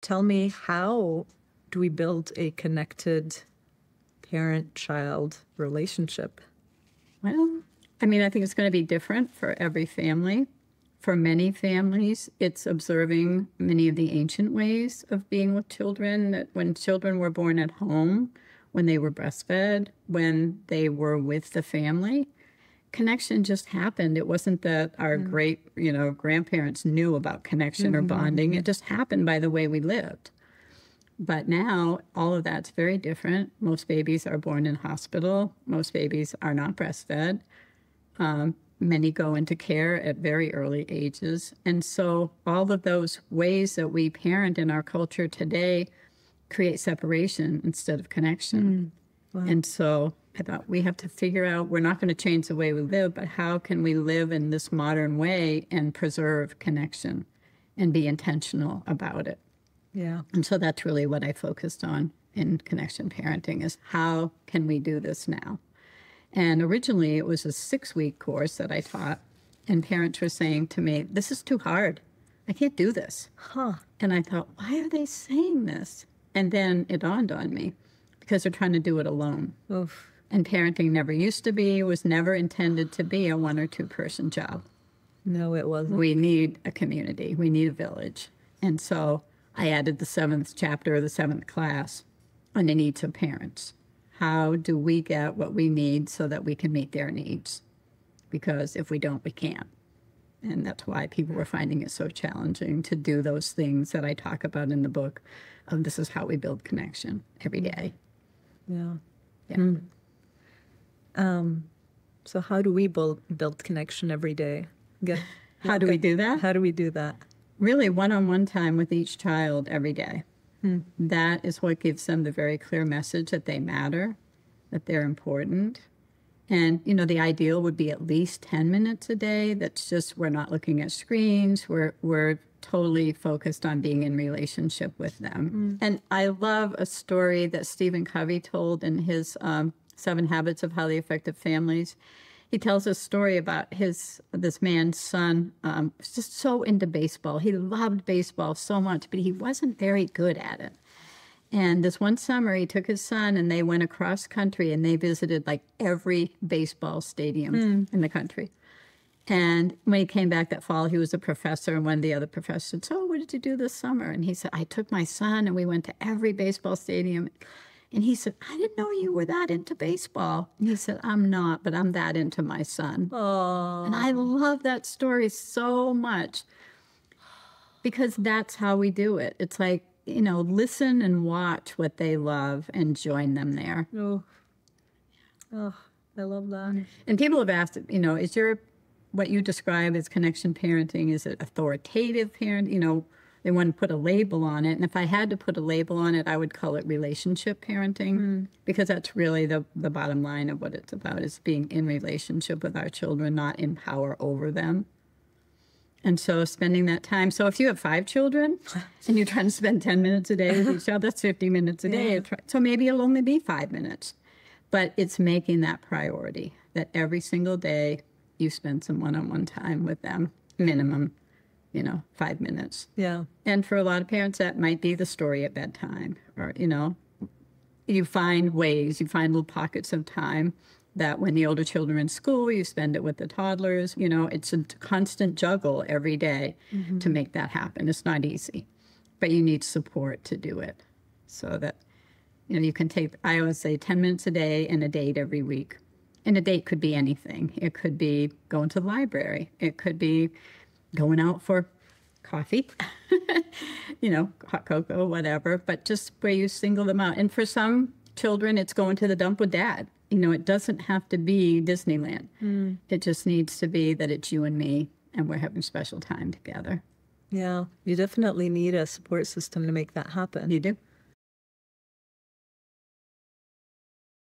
tell me, how do we build a connected parent-child relationship? Well, I mean, I think it's going to be different for every family. For many families, it's observing many of the ancient ways of being with children, that when children were born at home, when they were breastfed, when they were with the family, connection just happened. It wasn't that our great, grandparents knew about connection or bonding. It just happened by the way we lived. But now all of that's very different. Most babies are born in hospital. Most babies are not breastfed. Many go into care at very early ages. And so all of those ways that we parent in our culture today create separation instead of connection. Wow. And so I thought we have to figure out, we're not going to change the way we live, but how can we live in this modern way and preserve connection and be intentional about it? Yeah. And so that's really what I focused on in connection parenting, is how can we do this now? And originally it was a 6-week course that I taught, and parents were saying to me, this is too hard. I can't do this. And I thought, why are they saying this? And then it dawned on me, because they're trying to do it alone. Oof. And parenting never used to be, was never intended to be a 1 or 2 person job. No, it wasn't. We need a community. We need a village. And so I added the 7th chapter of the 7th class on the needs of parents. How do we get what we need so that we can meet their needs? Because if we don't, we can't. And that's why people were finding it so challenging to do those things that I talk about in the book. This is how we build connection every day. Yeah. Yeah. So how do we build connection every day? How do we do that? How do we do that? Really one-on-one time with each child every day. That is what gives them the very clear message that they matter, that they're important. And, the ideal would be at least 10 minutes a day. That's just, we're not looking at screens. We're totally focused on being in relationship with them. And I love a story that Stephen Covey told in his 7 Habits of Highly Effective Families. He tells a story about this man's son was just so into baseball. He loved baseball so much, but he wasn't very good at it. And this one summer, he took his son and they went across country and they visited like every baseball stadium in the country. And when he came back that fall, he was a professor, and one of the other professors said, so what did you do this summer? And he said, I took my son and we went to every baseball stadium. And he said, I didn't know you were that into baseball. And he said, I'm not, but I'm that into my son. Aww. And I love that story so much, because that's how we do it. It's like, listen and watch what they love and join them there. Oh, I love that. And people have asked, is what you describe as connection parenting, is it authoritative parent? They want to put a label on it. And if I had to put a label on it, I would call it relationship parenting, because that's really the bottom line of what it's about, is being in relationship with our children, not in power over them. And so spending that time. So if you have 5 children and you're trying to spend 10 minutes a day with each other, that's 50 minutes a day. Yeah. So maybe it'll only be 5 minutes. But it's making that priority, that every single day you spend some one-on-one time with them, minimum. 5 minutes. Yeah. And for a lot of parents, that might be the story at bedtime, or, you find little pockets of time that when the older children are in school, you spend it with the toddlers. It's a constant juggle every day to make that happen. It's not easy, but you need support to do it, so that, you can take, I always say 10 minutes a day and a date every week. And a date could be anything. It could be going to the library. It could be going out for coffee, hot cocoa, whatever, but just where you single them out. And for some children, it's going to the dump with dad. It doesn't have to be Disneyland. It just needs to be that it's you and me, and we're having special time together. Yeah, you definitely need a support system to make that happen. You do.